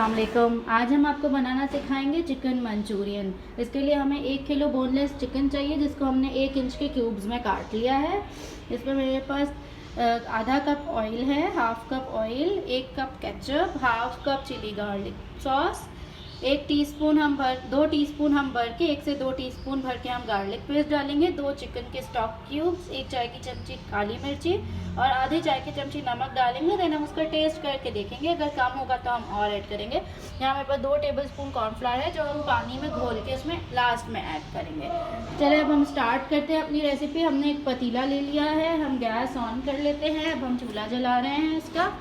अस्सलाम वालेकुम। आज हम आपको बनाना सिखाएंगे चिकन मंचूरियन। इसके लिए हमें 1 किलो बोनलेस चिकन चाहिए, जिसको हमने 1 इंच के क्यूब्स में काट लिया है। इसमें मेरे पास आधा कप ऑयल है, half cup oil, 1 cup ketchup, half cup chilli garlic sauce, 1 teaspoon हम 2 टीस्पून हम भर के 1 से 2 टीस्पून भर के हम गार्लिक पेस्ट डालेंगे, 2 चिकन के स्टॉक क्यूब्स, 1 चाय की चमची काली मिर्ची और आधी चाय की चमची नमक डालेंगे। देन हम उसका टेस्ट करके देखेंगे, अगर कम होगा तो हम और ऐड करेंगे। यहाँ मेरे पास 2 टेबलस्पून कॉर्नफ्लावर है, जो हम पानी में घोल के इसमें लास्ट में ऐड करेंगे। चलिए अब हम स्टार्ट करते हैं अपनी रेसिपी। हमने एक पतीला ले लिया है, हम गैस ऑन कर लेते हैं। अब हम चूल्हा जला रहे हैं इसका।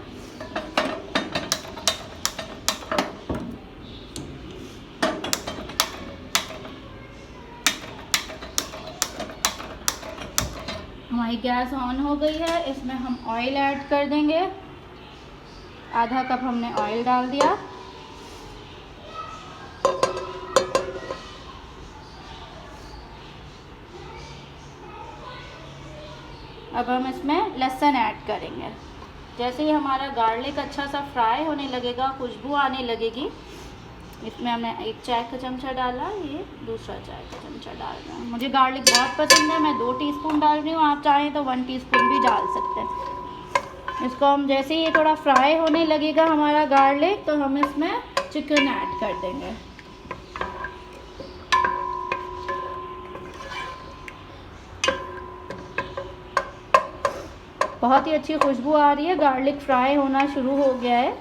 हमारी गैस ऑन हो गई है, इसमें हम ऑयल ऐड कर देंगे। आधा कप हमने ऑयल डाल दिया। अब हम इसमें लहसुन ऐड करेंगे। जैसे ही हमारा गार्लिक अच्छा सा फ्राई होने लगेगा, खुशबू आने लगेगी, इसमें हमने 1 चाय का चमचा डाला, ये दूसरा चाय का चमचा डाल रहे हैं। मुझे गार्लिक बहुत पसंद है, मैं 2 टीस्पून डाल रही हूँ, आप चाहें तो 1 टीस्पून भी डाल सकते हैं। इसको हम जैसे ही ये थोड़ा फ्राई होने लगेगा हमारा गार्लिक, तो हम इसमें चिकन ऐड कर देंगे। बहुत ही अच्छी खुशबू आ रही है, गार्लिक फ्राई होना शुरू हो गया है।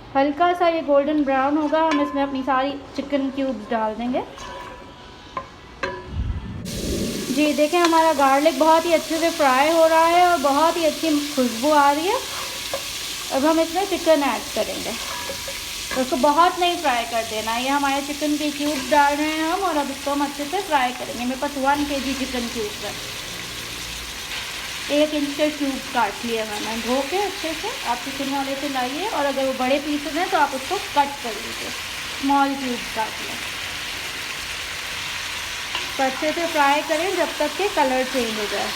हल्का सा ये गोल्डन ब्राउन होगा, हम इसमें अपनी सारी चिकन क्यूब्स डाल देंगे। जी देखें, हमारा गार्लिक बहुत ही अच्छे से फ्राई हो रहा है और बहुत ही अच्छी खुशबू आ रही है। अब हम इसमें चिकन ऐड करेंगे, तो उसको बहुत नहीं फ्राई कर देना। ये हमारे चिकन के क्यूब्स डाल रहे हैं हम, और अब इसको हम अच्छे से फ्राई करेंगे। मेरे पास 1 kg चिकन क्यूब्स है, 1 इंच के क्यूब काट लिए मैंने धो के अच्छे से। आप चिकन वाले से लाइए, और अगर वो बड़े पीसेज हैं तो आप उसको कट कर लीजिए, स्मॉल क्यूब काट लें। तो अच्छे से फ्राई करें जब तक कि कलर चेंज हो जाए।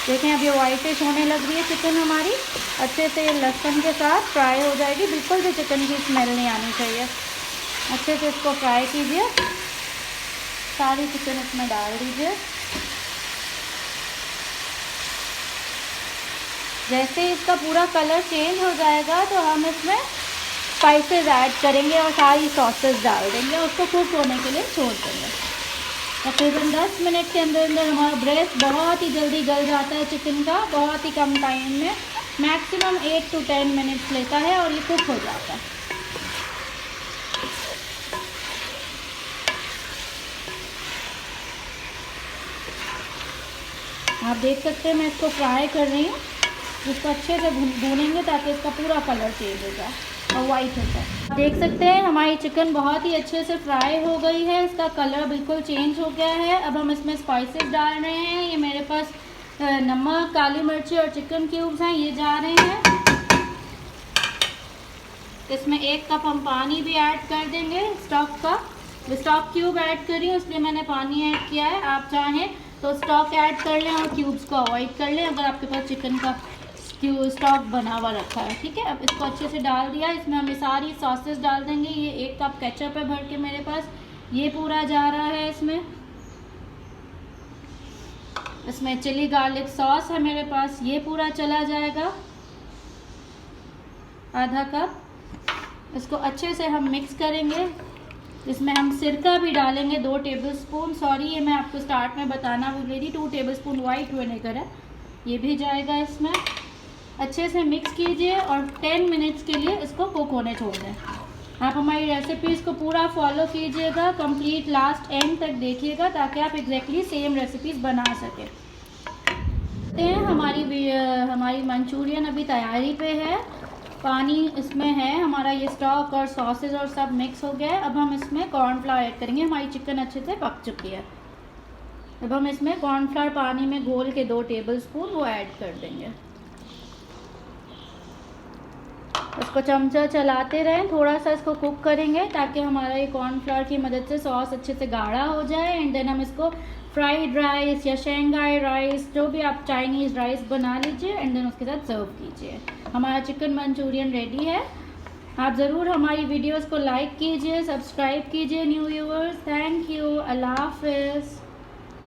देखें अब ये वाइटिश होने लग रही है चिकन हमारी। अच्छे से ये लहसुन के साथ फ्राई हो जाएगी, बिल्कुल भी चिकन की स्मेल नहीं आनी चाहिए। अच्छे से इसको फ्राई कीजिए, सारी चिकन इसमें डाल दीजिए। जैसे इसका पूरा कलर चेंज हो जाएगा तो हम इसमें स्पाइसेस ऐड करेंगे और सारी सॉसेस डाल देंगे, उसको कुक होने के लिए छोड़ देंगे। तकरीबन 10 मिनट के अंदर अंदर हमारा ब्रेस्ट बहुत ही जल्दी गल जाता है चिकन का, बहुत ही कम टाइम में, मैक्सिमम 8 to 10 मिनट्स लेता है और ये कुक हो जाता है। आप देख सकते हैं मैं इसको फ्राई कर रही हूँ, इसको अच्छे से भूनेंगे ताकि इसका पूरा कलर चेंज हो जाए और वाइट हो जाए। देख सकते हैं हमारी चिकन बहुत ही अच्छे से फ्राई हो गई है, इसका कलर बिल्कुल चेंज हो गया है। अब हम इसमें स्पाइसेस डाल रहे हैं। ये मेरे पास नमक, काली मिर्ची और चिकन क्यूब्स हैं, ये जा रहे हैं। इसमें 1 कप हम पानी भी ऐड कर देंगे स्टॉक का। स्टॉक क्यूब ऐड कर रही हूँ, इसलिए मैंने पानी ऐड किया है। आप चाहें तो स्टॉक ऐड कर लें और क्यूब्स को अवॉइड कर लें, अगर आपके पास चिकन का स्टॉक बना हुआ रखा है। ठीक है, अब इसको अच्छे से डाल दिया। इसमें हम सारी सॉसेस डाल देंगे। ये 1 कप केचप है भर के मेरे पास, ये पूरा जा रहा है इसमें। इसमें चिली गार्लिक सॉस है मेरे पास, ये पूरा चला जाएगा, आधा कप। इसको अच्छे से हम मिक्स करेंगे। इसमें हम सिरका भी डालेंगे 2 टेबलस्पून। सॉरी, ये मैं आपको स्टार्ट में बताना भूल रही थी, 2 टेबलस्पून वाइट विनेगर है, ये भी जाएगा इसमें। अच्छे से मिक्स कीजिए और 10 मिनट्स के लिए इसको कुक होने छोड़ दें। आप हमारी रेसिपीज़ को पूरा फॉलो कीजिएगा, कंप्लीट लास्ट एंड तक देखिएगा, ताकि आप एग्जैक्टली सेम रेसिपीज़ बना सकें। हमारी मंचूरियन अभी तैयारी पे है। पानी इसमें है हमारा, ये स्टॉक और सॉसेज और सब मिक्स हो गया है। अब हम इसमें कॉर्नफ्लावर ऐड करेंगे। हमारी चिकन अच्छे से पक चुकी है। अब हम इसमें कॉर्नफ्लावर पानी में घोल के 2 टेबलस्पून वो ऐड कर देंगे। इसको चमचा चलाते रहें, थोड़ा सा इसको कुक करेंगे ताकि हमारा ये कॉर्नफ्लावर की मदद से सॉस अच्छे से गाढ़ा हो जाए। एंड देन हम इसको फ्राइड राइस या शंघाई राइस, जो भी आप चाइनीज़ राइस बना लीजिए, एंड देन उसके साथ सर्व कीजिए। हमारा चिकन मंचूरियन रेडी है। आप ज़रूर हमारी वीडियोस को लाइक कीजिए, सब्सक्राइब कीजिए न्यू व्यूअर्स। Thank you. अल्लाह हाफ़िज़।